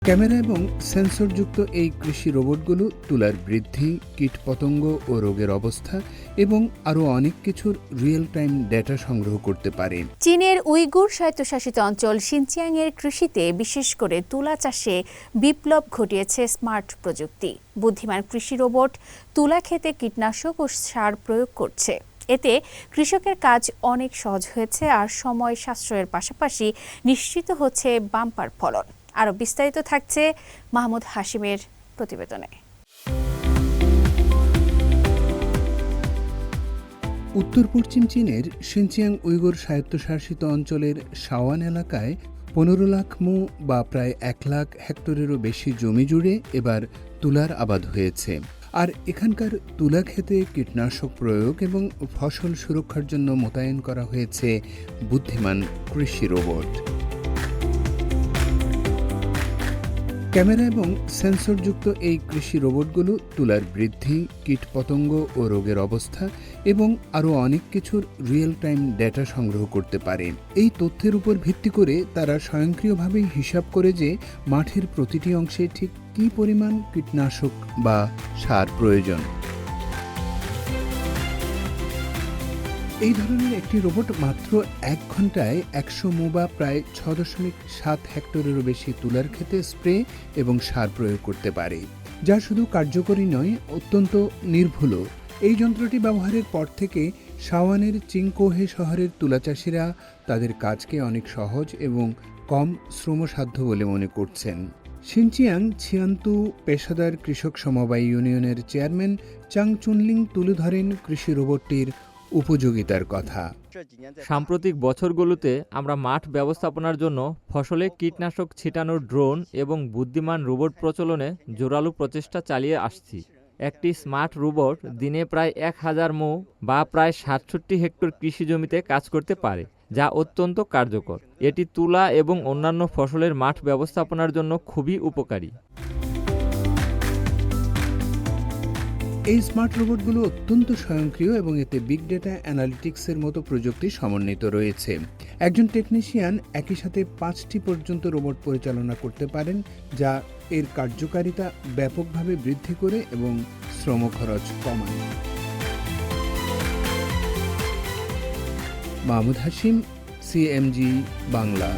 Camera এবং সেন্সরযুক্ত এই কৃষি রোবটগুলো তুলার বৃদ্ধি, কীটপতঙ্গ ও রোগের অবস্থা এবং আরও অনেক কিছুর রিয়েল টাইম ডেটা সংগ্রহ করতে পারে। চীনের উইগুর স্বায়ত্তশাসিত অঞ্চল শিনচিয়াংয়ের কৃষিতে বিশেষ করে তুলা চাষে বিপ্লব ঘটিয়েছে স্মার্ট প্রযুক্তি। বুদ্ধিমান কৃষি রোবট তুলা ক্ষেতে কীটনাশক ও সার প্রয়োগ করছে। এতে কৃষকের কাজ অনেক সহজ হয়েছে আর সময় সাশ্রয়ের পাশাপাশি নিশ্চিত হচ্ছে বাম্পার ফলন। আরও বিস্তারিত থাকছে মাহমুদ হাশিমের প্রতিবেদনে। উত্তর পশ্চিম চীনের শিনচিয়াং উইগুর স্বায়ত্তশাসিত অঞ্চলের শাওয়ান এলাকায় 15 লাখ মু বা প্রায় 1 লাখ হেক্টরেরও বেশি জমি জুড়ে এবার তুলার আবাদ হয়েছে। আর এখানকার তুলা ক্ষেতে কীটনাশক প্রয়োগ এবং ফসল সুরক্ষার জন্য মোতায়েন করা হয়েছে বুদ্ধিমান কৃষি রোবট। ক্যামেরা এবং সেন্সরযুক্ত এই কৃষি রোবটগুলো তুলার বৃদ্ধি, কীটপতঙ্গ ও রোগের অবস্থা এবং আরও অনেক কিছুর রিয়েল টাইম ডেটা সংগ্রহ করতে পারে। এই তথ্যের উপর ভিত্তি করে তারা স্বয়ংক্রিয়ভাবেই হিসাব করে যে মাঠের প্রতিটি অংশে ঠিক কী পরিমাণ কীটনাশক বা সার প্রয়োজন। এই ধরনের একটি রোবট মাত্র 1 ঘন্টায় 100 মু বা প্রায় 6.7 হেক্টরেরও বেশি তুলার ক্ষেতে স্প্রে এবং সার প্রয়োগ করতে পারে, যা শুধু কার্যকরী নয়, অত্যন্ত নির্ভুলও। এই যন্ত্রটি ব্যবহারের পর থেকে শাওয়ানের চিংকোহে শহরের তুলা চাষিরা তাদের কাজকে অনেক সহজ এবং কম শ্রমসাধ্য বলে মনে করছেন। শিনচিয়াং ছিয়ান্তু পেশাদার কৃষক সমবায় ইউনিয়নের চেয়ারম্যান চাং চুনলিং তুলে ধরেন কৃষি রোবটটির উপযোগিতার কথা। সাম্প্রতিক বছরগুলোতে আমরা মাঠ ব্যবস্থাপনার জন্য ফসলে কীটনাশক ছিটানোর ড্রোন এবং বুদ্ধিমান রোবট প্রচলনে জোরালো প্রচেষ্টা চালিয়ে আসছি। একটি স্মার্ট রোবট দিনে প্রায় 1000 মু বা প্রায় 67 হেক্টর কৃষি জমিতে কাজ করতে পারে, যা অত্যন্ত কার্যকর। এটি তুলা এবং অন্যান্য ফসলের মাঠ ব্যবস্থাপনার জন্য খুবই উপকারী। এই স্মার্ট রোবটগুলো অত্যন্ত স্বয়ংক্রিয় এবং এতে বিগ ডেটা অ্যানালিটিক্সের মতো প্রযুক্তি সমন্বিত রয়েছে। একজন টেকনিশিয়ান একই সাথে 5টি পর্যন্ত রোবট পরিচালনা করতে পারেন, যা এর কার্যকারিতা ব্যাপকভাবে বৃদ্ধি করে এবং শ্রম খরচ কমায়। মাহমুদ হাশিম, CMG বাংলা।